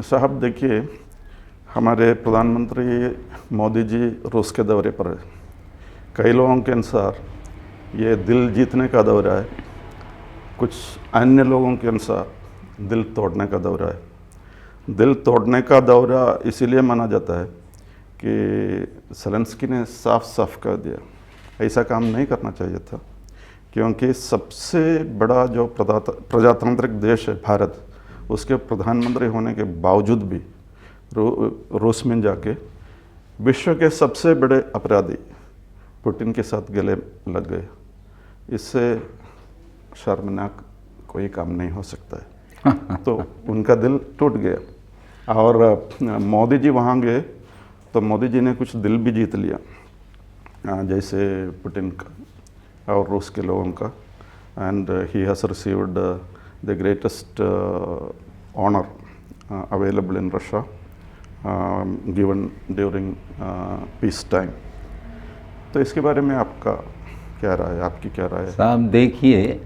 साहब देखिए, हमारे प्रधानमंत्री मोदी जी रूस के दौरे पर है। कई लोगों के अनुसार ये दिल जीतने का दौरा है, कुछ अन्य लोगों के अनुसार दिल तोड़ने का दौरा है। दिल तोड़ने का दौरा इसीलिए माना जाता है कि ज़ेलेंस्की ने साफ साफ कह दिया ऐसा काम नहीं करना चाहिए था, क्योंकि सबसे बड़ा जो प्रजातांत्रिक देश है भारत, उसके प्रधानमंत्री होने के बावजूद भी रूस में जाके विश्व के सबसे बड़े अपराधी पुतिन के साथ गले लग गए। इससे शर्मनाक कोई काम नहीं हो सकता है। तो उनका दिल टूट गया। और मोदी जी वहाँ गए तो मोदी जी ने कुछ दिल भी जीत लिया, जैसे पुतिन का और रूस के लोगों का। And he has received the greatest honour available in Russia, given during peace time। तो इसके बारे में आपका क्या राय है, आपकी क्या राय है? साहब देखिए,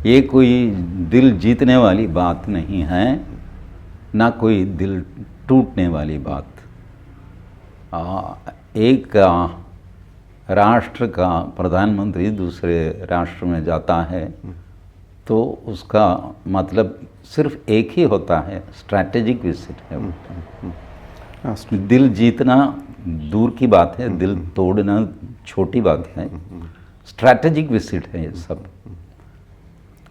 ये कोई दिल जीतने वाली बात नहीं है, ना कोई दिल टूटने वाली बात। एक राष्ट्र का प्रधानमंत्री दूसरे राष्ट्र में जाता है तो उसका मतलब सिर्फ एक ही होता है, स्ट्रैटेजिक विजिट है। दिल जीतना दूर की बात है, दिल तोड़ना छोटी बात है। स्ट्रैटेजिक विजिट है ये सब।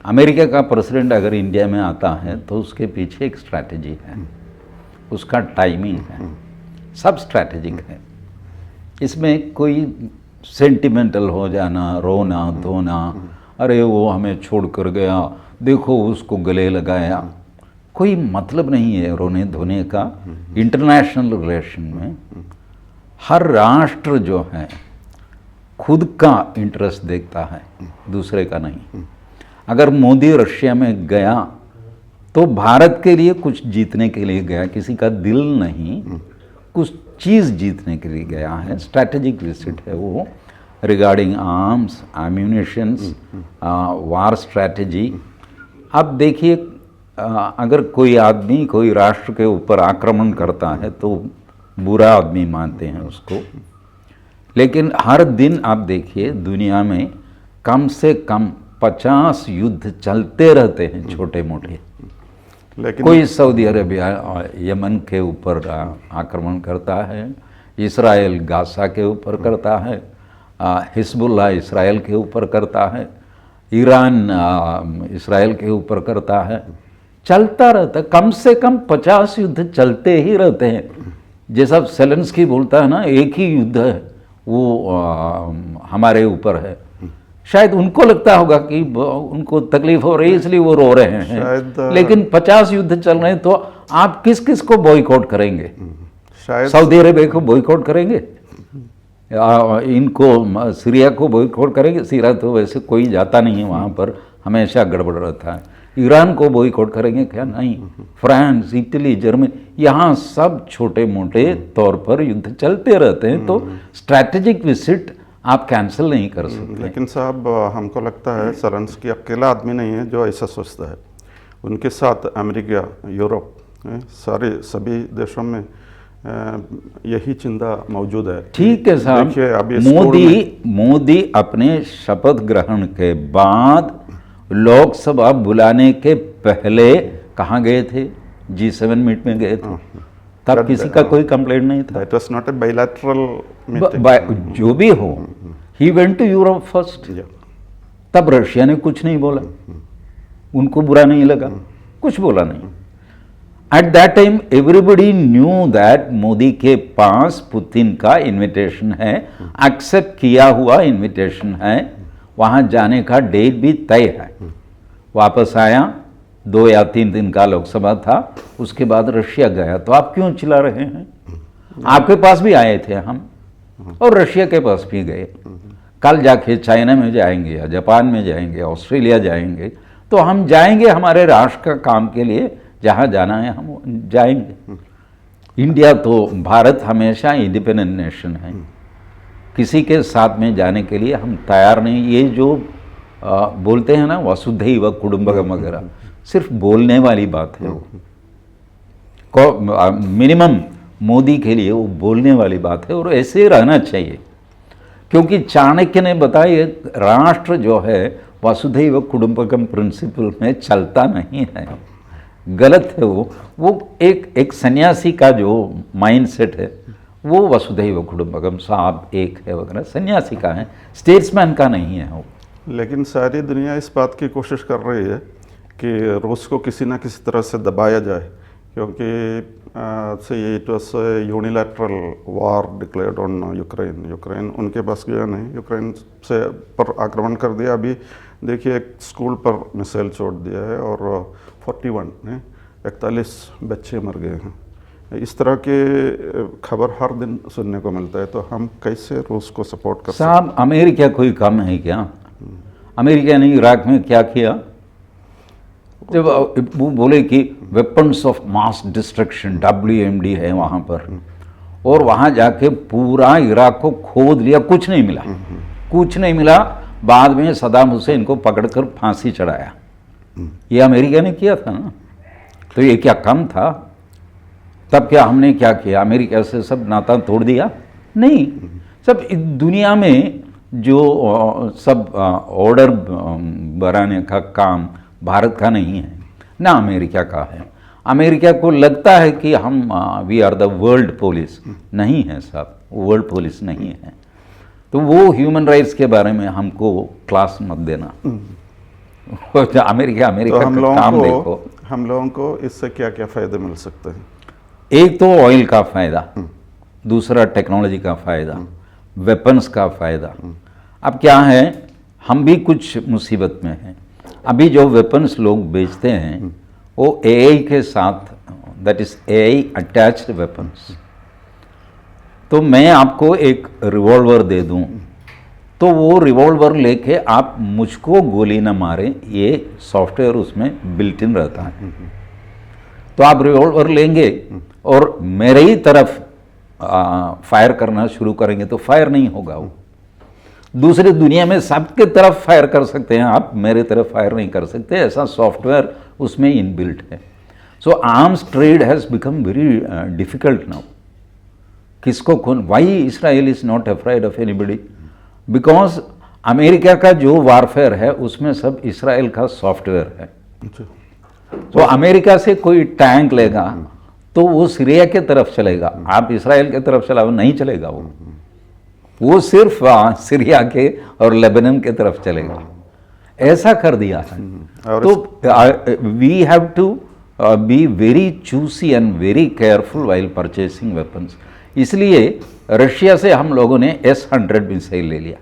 अमेरिका का प्रेसिडेंट अगर इंडिया में आता है तो उसके पीछे एक स्ट्रैटेजी है, उसका टाइमिंग है, सब स्ट्रैटेजिक है। इसमें कोई सेंटिमेंटल हो जाना, रोना धोना, अरे वो हमें छोड़ कर गया, देखो उसको गले लगाया, कोई मतलब नहीं है रोने धोने का। इंटरनेशनल रिलेशन में हर राष्ट्र जो है खुद का इंटरेस्ट देखता है, दूसरे का नहीं। अगर मोदी रशिया में गया तो भारत के लिए कुछ जीतने के लिए गया, किसी का दिल नहीं, कुछ चीज़ जीतने के लिए गया है। स्ट्रैटेजिक विजिट है वो, रिगार्डिंग आर्म्स, एम्यूनिशंस, वार स्ट्रैटेजी। अब देखिए, अगर कोई आदमी कोई राष्ट्र के ऊपर आक्रमण करता है तो बुरा आदमी मानते हैं उसको, लेकिन हर दिन आप देखिए दुनिया में कम से कम 50 युद्ध चलते रहते हैं, छोटे मोटे। लेकिन कोई सऊदी अरेबिया यमन के ऊपर आक्रमण करता है, इसराइल गाज़ा के ऊपर करता है, हिजबुल्लाह इसराइल के ऊपर करता है, ईरान इसराइल के ऊपर करता है, चलता रहता है। कम से कम 50 युद्ध चलते ही रहते हैं। जैसा ज़ेलेंस्की बोलता है ना, एक ही युद्ध है वो हमारे ऊपर है। शायद उनको लगता होगा कि उनको तकलीफ हो रही है इसलिए वो रो रहे हैं, लेकिन 50 युद्ध चल रहे हैं तो आप किस किस को बॉयकॉट करेंगे? शायद सऊदी अरेबिया को बॉयकॉट करेंगे, इनको सीरिया को बॉयकॉट करेंगे। सीरिया तो वैसे कोई जाता नहीं है वहाँ पर, हमेशा गड़बड़ रहता है। ईरान को बॉयकॉट करेंगे क्या? नहीं। फ्रांस, इटली, जर्मनी, यहाँ सब छोटे मोटे तौर पर युद्ध चलते रहते हैं। तो स्ट्रैटेजिक विजिट आप कैंसिल नहीं कर सकते। लेकिन साहब हमको लगता है ज़ेलेंस्की अकेला आदमी नहीं है जो ऐसा सोचता है। उनके साथ अमेरिका, यूरोप, सभी देशों में यही चिंता मौजूद है। ठीक है साहब, मोदी अपने शपथ ग्रहण के बाद लोकसभा बुलाने के पहले कहाँ गए थे? G7 मीट में गए थे, तब किसी का कोई कंप्लेंट नहीं था। That was not a bilateral meeting। जो भी हो, he went to Europe first। तब रशिया ने कुछ नहीं बोला, उनको बुरा नहीं लगा, कुछ बोला नहीं। At that time everybody knew that Modi के पास पुतिन का इनविटेशन है, एक्सेप्ट किया हुआ इनविटेशन है, वहाँ जाने का डेट भी तय है। वापस आया, 2 या 3 दिन का लोकसभा था, उसके बाद रशिया गया। तो आप क्यों चिल्ला रहे हैं? आपके पास भी आए थे हम, और रशिया के पास भी गए। कल जाके चाइना में जाएंगे या जापान में जाएंगे, ऑस्ट्रेलिया जाएंगे, तो हम जाएंगे हमारे राष्ट्र का काम के लिए, जहाँ जाना है हम जाएंगे। इंडिया तो, भारत हमेशा इंडिपेंडेंट नेशन है, किसी के साथ में जाने के लिए हम तैयार नहीं। ये जो बोलते हैं ना वसुधैव कुटुंबकम वगैरह, सिर्फ बोलने वाली बात है वो। मिनिमम मोदी के लिए वो बोलने वाली बात है और ऐसे ही रहना चाहिए। क्योंकि चाणक्य ने बताया राष्ट्र जो है वसुधैव कुटुंबकम प्रिंसिपल में चलता नहीं है, गलत है वो एक सन्यासी का जो माइंडसेट है वो वसुधैव कुटुंबकम साहब एक है वगैरह सन्यासी का है, स्टेट्समैन का नहीं है वो। लेकिन सारी दुनिया इस बात की कोशिश कर रही है कि रूस को किसी ना किसी तरह से दबाया जाए, क्योंकि से it was unilateral war declared on Ukraine उनके पास गया नहीं, यूक्रेन से पर आक्रमण कर दिया। अभी देखिए एक स्कूल पर मिसाइल छोड़ दिया है और 41 बच्चे मर गए हैं। इस तरह के खबर हर दिन सुनने को मिलता है, तो हम कैसे रूस को सपोर्ट कर सकते हैं? साहब अमेरिका कोई कम है क्या? अमेरिका ने इराक में क्या किया? जब वो बोले कि weapons of mass destruction WMD है वहाँ पर, और वहाँ जाके पूरा इराक को खोद लिया, कुछ नहीं मिला, कुछ नहीं मिला। बाद में सदाम हुसैन को पकड़कर फांसी चढ़ाया। ये अमेरिका ने किया था ना, तो ये क्या कम था? तब क्या हमने क्या किया? अमेरिका से सब नाता तोड़ दिया? नहीं, सब दुनिया में जो सब ऑर्डर बनाने का काम भारत का नहीं है ना अमेरिका का है। अमेरिका को लगता है कि हम we are the world police, नहीं है साहब, वर्ल्ड पुलिस नहीं है। तो वो ह्यूमन राइट्स के बारे में हमको क्लास मत देना। अमेरिका तो का काम देखो। हम लोगों को इससे क्या क्या फ़ायदे मिल सकते हैं? एक तो ऑयल का फ़ायदा, दूसरा टेक्नोलॉजी का फ़ायदा, वेपन्स का फ़ायदा। अब क्या है, हम भी कुछ मुसीबत में हैं। अभी जो वेपन्स लोग बेचते हैं वो AI के साथ, that is AI attached weapons. तो मैं आपको एक रिवॉल्वर दे दूं तो वो रिवॉल्वर लेके आप मुझको गोली न मारें, ये सॉफ्टवेयर उसमें बिल्ट इन रहता है। तो आप रिवॉल्वर लेंगे और मेरे ही तरफ फायर करना शुरू करेंगे तो फायर नहीं होगा। वो दूसरी दुनिया में सबके तरफ फायर कर सकते हैं आप, मेरे तरफ फायर नहीं कर सकते, ऐसा सॉफ्टवेयर उसमें इनबिल्ट है। So arms trade has become very difficult now. किसको कौन, why Israel is not afraid of anybody? Because America का जो वारफेयर है उसमें सब इसराइल का सॉफ्टवेयर है। तो अमेरिका से कोई टैंक लेगा तो वो सीरिया के तरफ चलेगा, आप इसराइल के तरफ चलाओ नहीं चलेगा। वो सिर्फ सीरिया के और लेबनान के तरफ चलेगा, ऐसा कर दिया है। तो we have to be very choosy and very careful while purchasing weapons. इसलिए रशिया से हम लोगों ने S-100 मिसाइल ले लिया।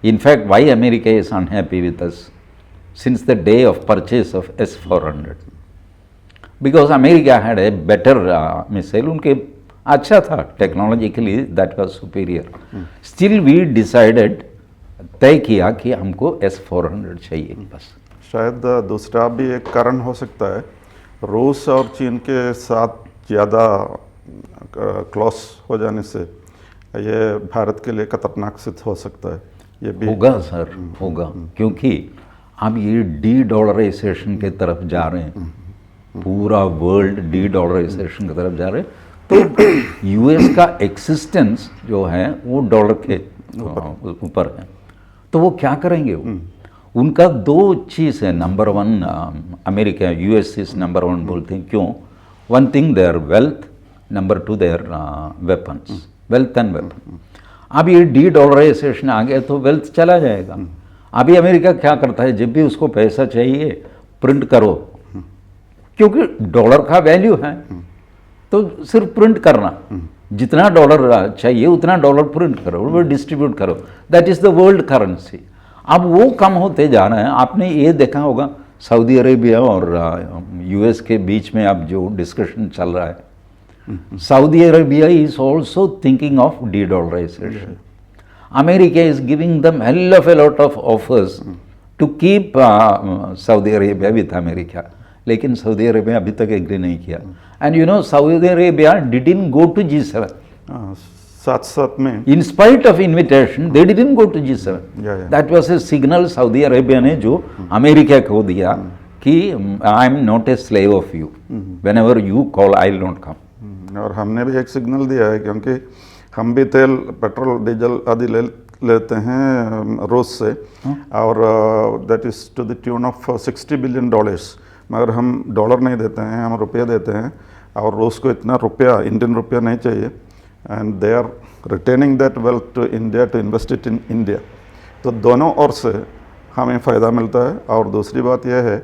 In fact why America is unhappy with us since the day of purchase of S-400, because America had a better missile, उनके अच्छा था technologically, that was superior. Still we decided, तय किया कि हमको S-400 चाहिए बस। शायद दूसरा भी एक कारण हो सकता है, रूस और चीन के साथ ज़्यादा क्लोज हो जाने से ये भारत के लिए खतरनाक सिद्ध हो सकता है। ये भी होगा सर, होगा, क्योंकि अब ये डी-डॉलराइजेशन के तरफ जा रहे हैं, पूरा वर्ल्ड डी-डॉलराइजेशन की तरफ जा रहे हैं। तो US का एक्सिस्टेंस जो है वो डॉलर के ऊपर है। तो वो क्या करेंगे? उनका दो चीज़ है, number one America US is number one बोलते हैं, क्यों? One thing their wealth, number two their weapons, wealth and weapon. अब ये डी-डॉलराइजेशन आ गया तो वेल्थ चला जाएगा। अभी अमेरिका क्या करता है, जब भी उसको पैसा चाहिए प्रिंट करो, क्योंकि डॉलर का वैल्यू है, तो सिर्फ प्रिंट करना, जितना डॉलर चाहिए उतना डॉलर प्रिंट करो, वो डिस्ट्रीब्यूट करो, that is the world currency. अब वो कम होते जा रहे हैं। आपने ये देखा होगा सऊदी अरेबिया और US के बीच में अब जो डिस्कशन चल रहा है, Saudi Arabia is also thinking of de-dollarisation. America is giving them hell of a lot of offers to keep Saudi Arabia with America, लेकिन सऊदी अरेबिया अभी तक एग्री नहीं किया। And you know Saudi Arabia didn't go to G7 साथ में, in spite of invitation they didn't go to G7। that was a signal Saudi Arabia ने जो America को दिया कि I am not a slave of you, when ever you call I will not come. और हमने भी एक signal दिया है, क्योंकि हम भी तेल, पेट्रोल, डीजल आदि लेते हैं रूस से, और that is to the tune of $60 billion, मगर हम डॉलर नहीं देते हैं, हम रुपये देते हैं, और रूस को इतना रुपया, इंडियन रुपया नहीं चाहिए, and they are retaining that wealth to India to invest it in India. तो दोनों ओर से हमें फ़ायदा मिलता है। और दूसरी बात यह है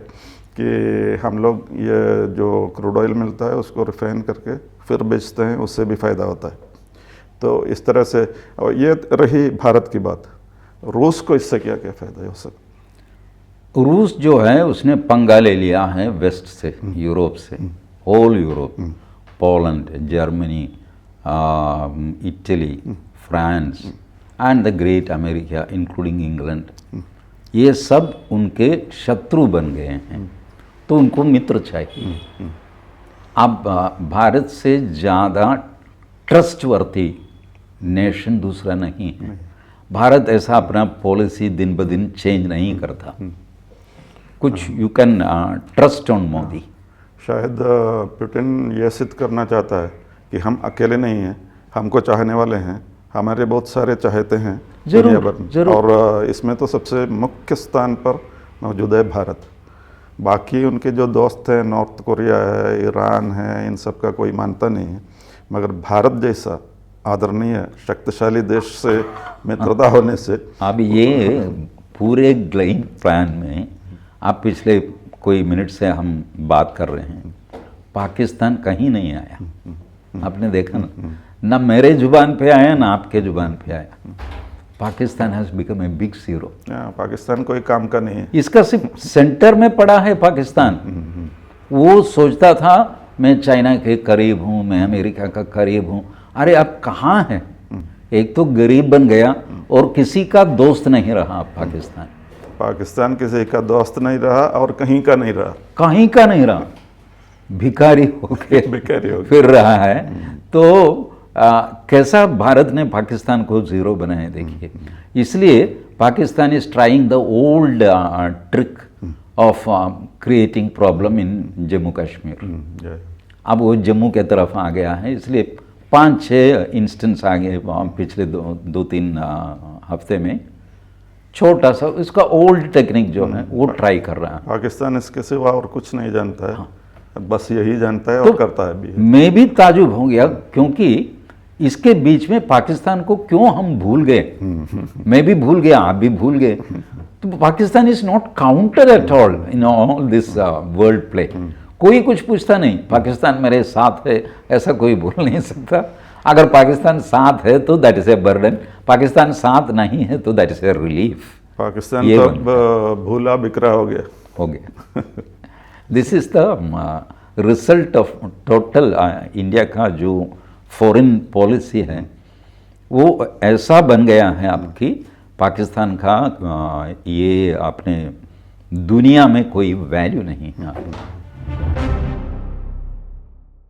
कि हम लोग ये जो क्रूड ऑयल मिलता है उसको रिफाइन करके फिर बेचते हैं, उससे भी फ़ायदा होता है। तो इस तरह से, और ये रही भारत की बात, रूस को इससे क्या क्या फ़ायदा हो सकता? रूस जो है उसने पंगा ले लिया है वेस्ट से, यूरोप से, whole Europe, Poland, Germany, Italy, France and the great America including England, ये सब उनके शत्रु बन गए हैं, तो उनको मित्र चाहिए। अब भारत से ज़्यादा ट्रस्टवर्थी नेशन दूसरा नहीं है। भारत ऐसा अपना पॉलिसी दिन ब दिन चेंज नहीं करता। कुछ you can trust on Modi. शायद पुतिन ये सिद्ध करना चाहता है कि हम अकेले नहीं हैं, हमको चाहने वाले हैं, हमारे बहुत सारे चाहते हैं दुनिया भर में, और इसमें तो सबसे मुख्य स्थान पर मौजूद है भारत। बाकी उनके जो दोस्त हैं, नॉर्थ कोरिया है, ईरान है, इन सब का कोई मानता नहीं है, मगर भारत जैसा आदरणीय शक्तिशाली देश से मित्रता होने से। अब ये पूरे ग्लेन प्लान में, आप पिछले कोई मिनट से हम बात कर रहे हैं, पाकिस्तान कहीं नहीं आया। आपने देखा ना मेरे जुबान पे आया ना आपके जुबान पे आया। Pakistan has become a big zero. Pakistan कोई काम का नहीं है, इसका सिर्फ सेंटर में पड़ा है पाकिस्तान। वो सोचता था मैं चाइना के करीब हूँ, मैं अमेरिका का करीब हूँ। अरे अब कहाँ है? एक तो गरीब बन गया और किसी का दोस्त नहीं रहा पाकिस्तान। पाकिस्तान किसी का दोस्त नहीं रहा और कहीं का नहीं रहा, कहीं का नहीं रहा, भिखारी होके फिर रहा है। तो कैसा भारत ने पाकिस्तान को ज़ीरो बनाया देखिए। इसलिए Pakistan is trying the old trick of creating problem in Jammu Kashmir. अब वो जम्मू के तरफ आ गया है, इसलिए 5-6 इंस्टेंस आ गए पिछले 2-3 हफ्ते में। छोटा सा इसका ओल्ड टेक्निक जो है वो ट्राई कर रहा है। पाकिस्तान इसके सिवा और कुछ नहीं जानता है, बस यही जानता है और करता है भी। मैं भी ताजुब हो गया, क्योंकि इसके बीच में पाकिस्तान को क्यों हम भूल गए। मैं भी भूल गया, आप भी भूल गए। तो Pakistan is not counter at all in all this world play. कोई कुछ पूछता नहीं, पाकिस्तान मेरे साथ है ऐसा कोई बोल नहीं सकता। अगर पाकिस्तान साथ है तो that is a burden, Pakistan साथ नहीं है तो that is a relief. Pakistan तो भूला बिखरा हो गया। This is the result of total India का जो फॉरेन पॉलिसी है, वो ऐसा बन गया है आपकी पाकिस्तान का ये अपने दुनिया में कोई वैल्यू नहीं है।